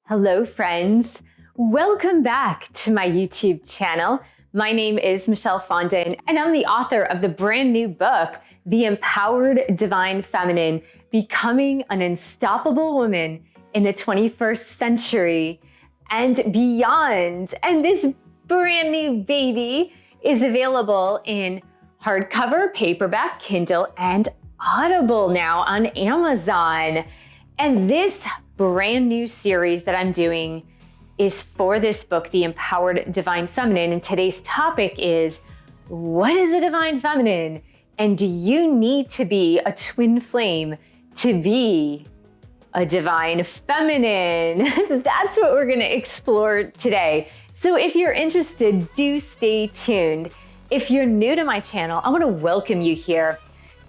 Hello, friends. Welcome back to my YouTube channel. My name is Michelle Fondin, and I'm the author of the brand new book, The Empowered Divine Feminine, Becoming an Unstoppable Woman in the 21st Century and Beyond. And this brand new baby is available in hardcover, paperback, Kindle, and Audible now on Amazon. And this brand new series that I'm doing is for this book, The Empowered Divine Feminine. And today's topic is, what is a divine feminine? And do you need to be a twin flame to be a divine feminine? That's what we're gonna explore today. So if you're interested, do stay tuned. If you're new to my channel, I wanna welcome you here.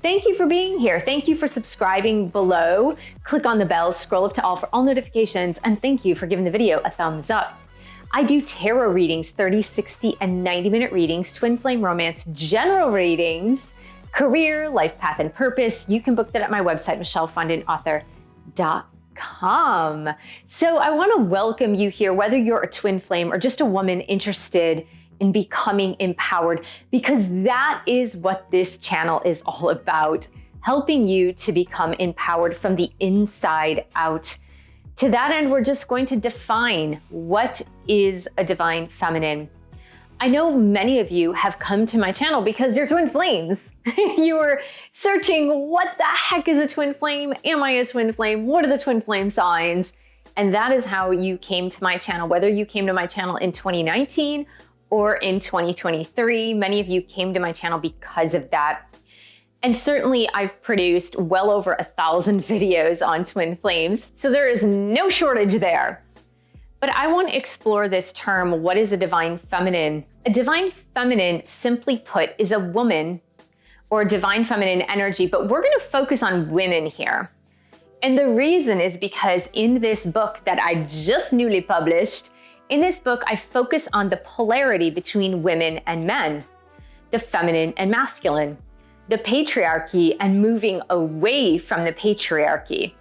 Thank you for being here. Thank you for subscribing below. Click on the bell, scroll up to all for all notifications, and thank you for giving the video a thumbs up. I do tarot readings, 30, 60, and 90-minute readings, twin flame romance, general readings, career, life path, and purpose. You can book that at my website, michellefondinauthor.com. So I want to welcome you here, whether you're a twin flame or just a woman interested in becoming empowered, because that is what this channel is all about, helping you to become empowered from the inside out. To that end, we're just going to define what is a divine feminine. I know many of you have come to my channel because you're twin flames. You were searching, what the heck is a twin flame? Am I a twin flame? What are the twin flame signs? And that is how you came to my channel, whether you came to my channel in 2019 or in 2023. Many of you came to my channel because of that. And certainly I've produced well over 1,000 videos on twin flames, so there is no shortage there. But I want to explore this term, what is a divine feminine? A divine feminine, simply put, is a woman or divine feminine energy, but we're going to focus on women here. And the reason is because in this book that I just newly published, in this book, I focus on the polarity between women and men, the feminine and masculine, the patriarchy and moving away from the patriarchy.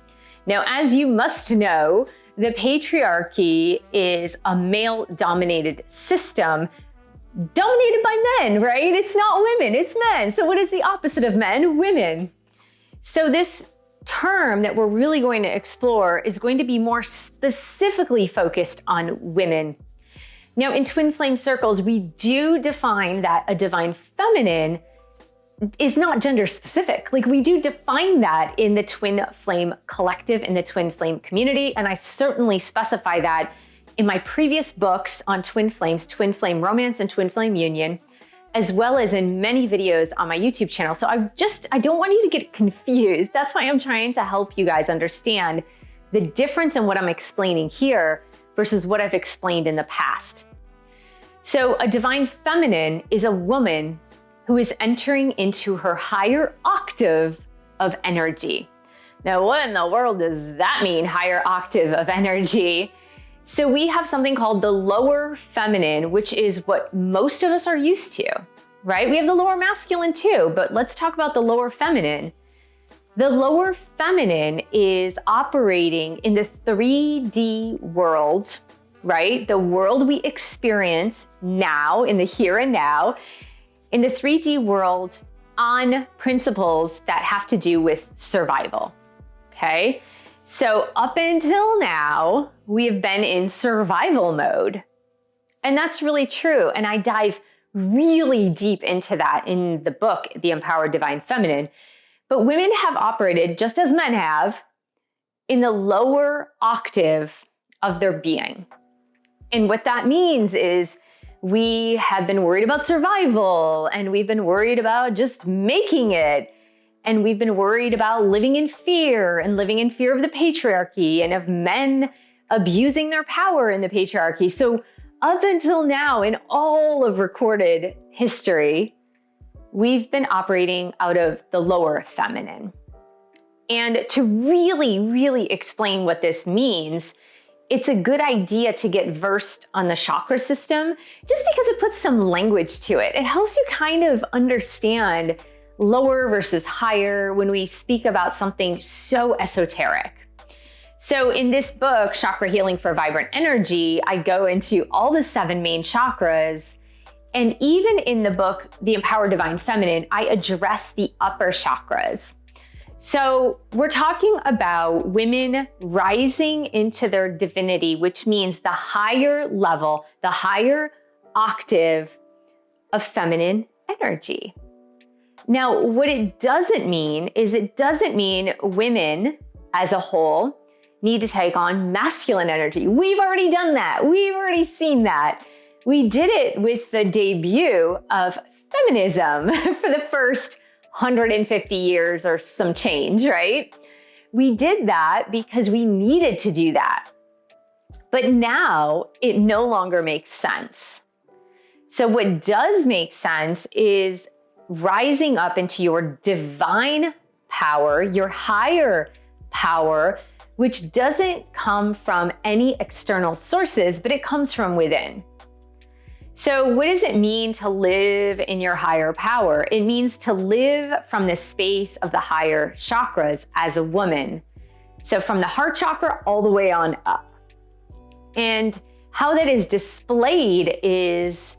Now, as you must know, the patriarchy is a male-dominated system dominated by men, right? It's not women, it's men. So what is the opposite of men? Women. So this term that we're really going to explore is going to be more specifically focused on women. Now, in twin flame circles, we do define that a divine feminine is not gender specific. Like, we do define that in the twin flame collective, in the twin flame community, and I certainly specify that in my previous books on twin flames, twin flame romance and twin flame union, as well as in many videos on my YouTube channel. So I don't want you to get confused. That's why I'm trying to help you guys understand the difference in what I'm explaining here versus what I've explained in the past. So a divine feminine is a woman who is entering into her higher octave of energy. Now, what in the world does that mean, higher octave of energy? So we have something called the lower feminine, which is what most of us are used to, right? We have the lower masculine too, but let's talk about the lower feminine. The lower feminine is operating in the 3D world, right? The world we experience now, in the here and now, in the 3D world on principles that have to do with survival, okay? So up until now, we have been in survival mode. And that's really true. And I dive really deep into that in the book, The Empowered Divine Feminine. But women have operated, just as men have, in the lower octave of their being. And what that means is we have been worried about survival, and we've been worried about just making it. And we've been worried about living in fear and living in fear of the patriarchy and of men abusing their power in the patriarchy. So up until now, in all of recorded history, we've been operating out of the lower feminine. And to really, really explain what this means, it's a good idea to get versed on the chakra system, just because it puts some language to it. It helps you kind of understand lower versus higher when we speak about something so esoteric. So in this book, Chakra Healing for Vibrant Energy, I go into all the 7 main chakras. And even in the book, The Empowered Divine Feminine, I address the upper chakras. So we're talking about women rising into their divinity, which means the higher level, the higher octave of feminine energy. Now, what it doesn't mean is it doesn't mean women as a whole need to take on masculine energy. We've already done that. We've already seen that. We did it with the debut of feminism for the first 150 years or some change, right? We did that because we needed to do that. But now it no longer makes sense. So what does make sense is rising up into your divine power, your higher power, which doesn't come from any external sources, but it comes from within. So what does it mean to live in your higher power? It means to live from the space of the higher chakras as a woman. So from the heart chakra all the way on up. And how that is displayed is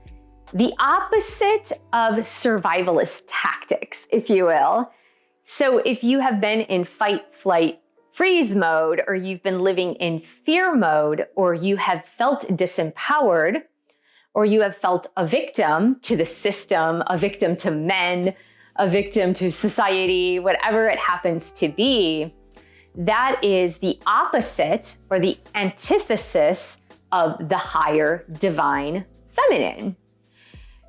the opposite of survivalist tactics, if you will. So if you have been in fight, flight, freeze mode, or you've been living in fear mode, or you have felt disempowered, or you have felt a victim to the system, a victim to men, a victim to society, whatever it happens to be, that is the opposite or the antithesis of the higher divine feminine.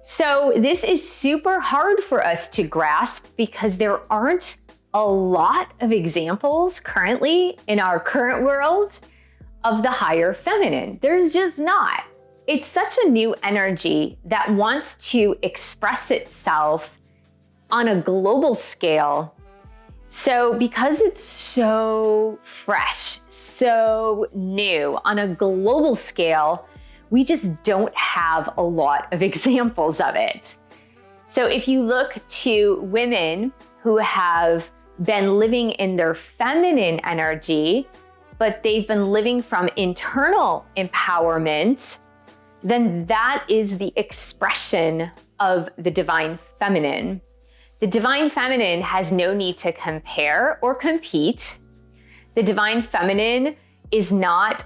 So this is super hard for us to grasp because there aren't a lot of examples currently in our current world of the higher feminine. There's just not. It's such a new energy that wants to express itself on a global scale. So because it's so fresh, so new on a global scale, we just don't have a lot of examples of it. So if you look to women who have been living in their feminine energy, but they've been living from internal empowerment, then that is the expression of the divine feminine. The divine feminine has no need to compare or compete. The divine feminine is not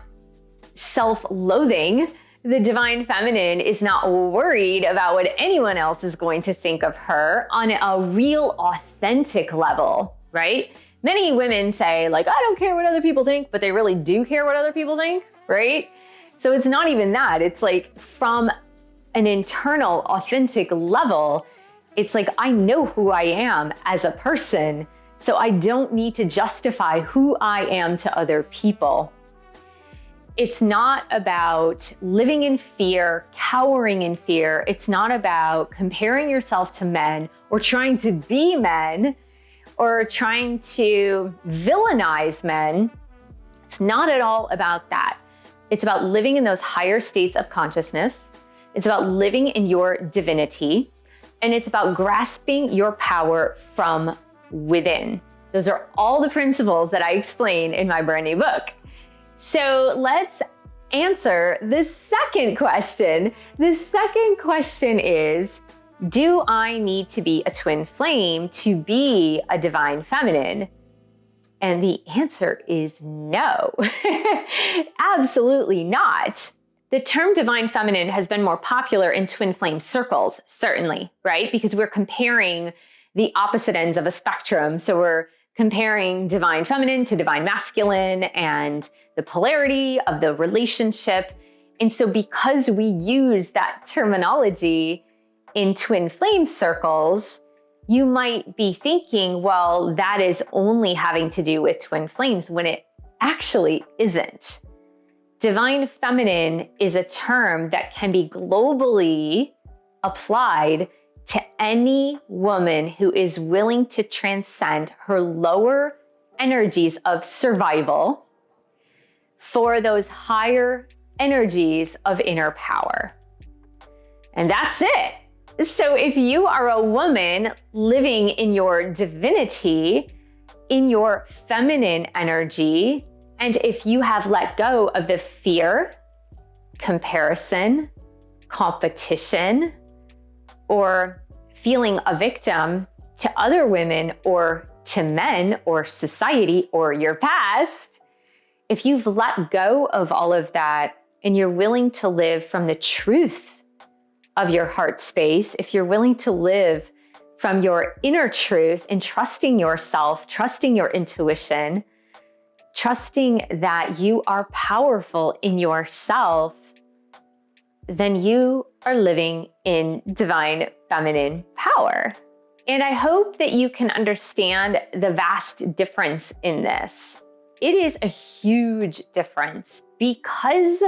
self-loathing. The divine feminine is not worried about what anyone else is going to think of her on a real, authentic level, right? Many women say, like, I don't care what other people think, but they really do care what other people think, right? So it's not even that. It's like from an internal, authentic level, it's like, I know who I am as a person, so I don't need to justify who I am to other people. It's not about living in fear, cowering in fear. It's not about comparing yourself to men or trying to be men or trying to villainize men. It's not at all about that. It's about living in those higher states of consciousness. It's about living in your divinity. And it's about grasping your power from within. Those are all the principles that I explain in my brand new book. So let's answer the second question. The second question is, do I need to be a twin flame to be a divine feminine? And the answer is no, absolutely not. The term divine feminine has been more popular in twin flame circles, certainly, right? Because we're comparing the opposite ends of a spectrum. So we're comparing divine feminine to divine masculine and the polarity of the relationship. And so because we use that terminology in twin flame circles, you might be thinking, well, that is only having to do with twin flames, when it actually isn't. Divine feminine is a term that can be globally applied to any woman who is willing to transcend her lower energies of survival for those higher energies of inner power. And that's it. So if you are a woman living in your divinity, in your feminine energy, And if you have let go of the fear, comparison, competition, or feeling a victim to other women or to men or society or your past, if you've let go of all of that and you're willing to live from the truth of your heart space, if you're willing to live from your inner truth and trusting yourself, trusting your intuition, trusting that you are powerful in yourself, then you are living in divine feminine power. And I hope that you can understand the vast difference in this. It is a huge difference because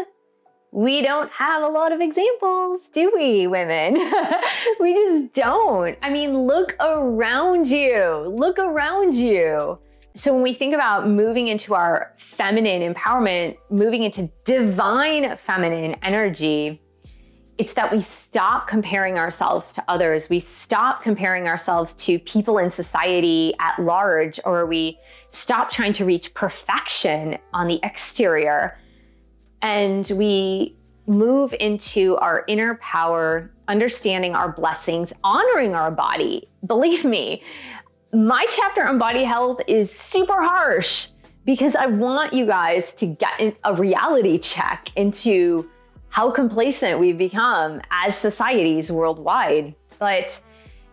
we don't have a lot of examples, do we, women? We just don't. I mean, look around you. Look around you. So when we think about moving into our feminine empowerment, moving into divine feminine energy, it's that we stop comparing ourselves to others. We stop comparing ourselves to people in society at large, or we stop trying to reach perfection on the exterior. And we move into our inner power, understanding our blessings, honoring our body. Believe me, my chapter on body health is super harsh because I want you guys to get a reality check into how complacent we've become as societies worldwide. But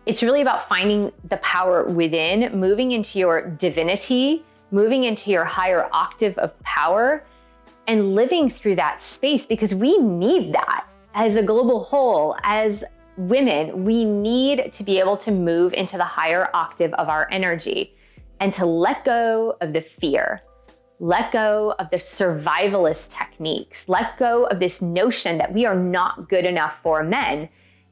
it's really about finding the power within, moving into your divinity, moving into your higher octave of power, and living through that space, because we need that as a global whole. As women, we need to be able to move into the higher octave of our energy and to let go of the fear, let go of the survivalist techniques, let go of this notion that we are not good enough for men.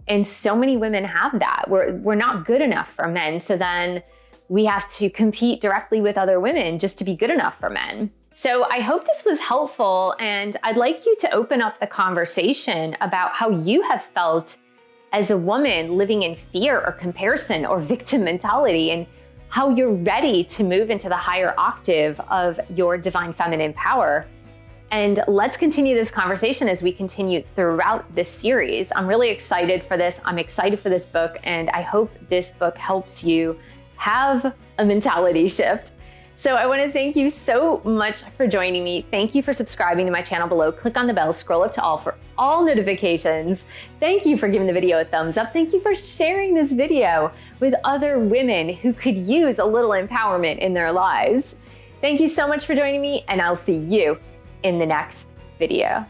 And so many women have that. We're not good enough for men. So then we have to compete directly with other women just to be good enough for men. So I hope this was helpful, and I'd like you to open up the conversation about how you have felt as a woman living in fear or comparison or victim mentality, and how you're ready to move into the higher octave of your divine feminine power. And let's continue this conversation as we continue throughout this series. I'm really excited for this. I'm excited for this book, and I hope this book helps you have a mentality shift. So I want to thank you so much for joining me. Thank you for subscribing to my channel below. Click on the bell, scroll up to all for all notifications. Thank you for giving the video a thumbs up. Thank you for sharing this video with other women who could use a little empowerment in their lives. Thank you so much for joining me, and I'll see you in the next video.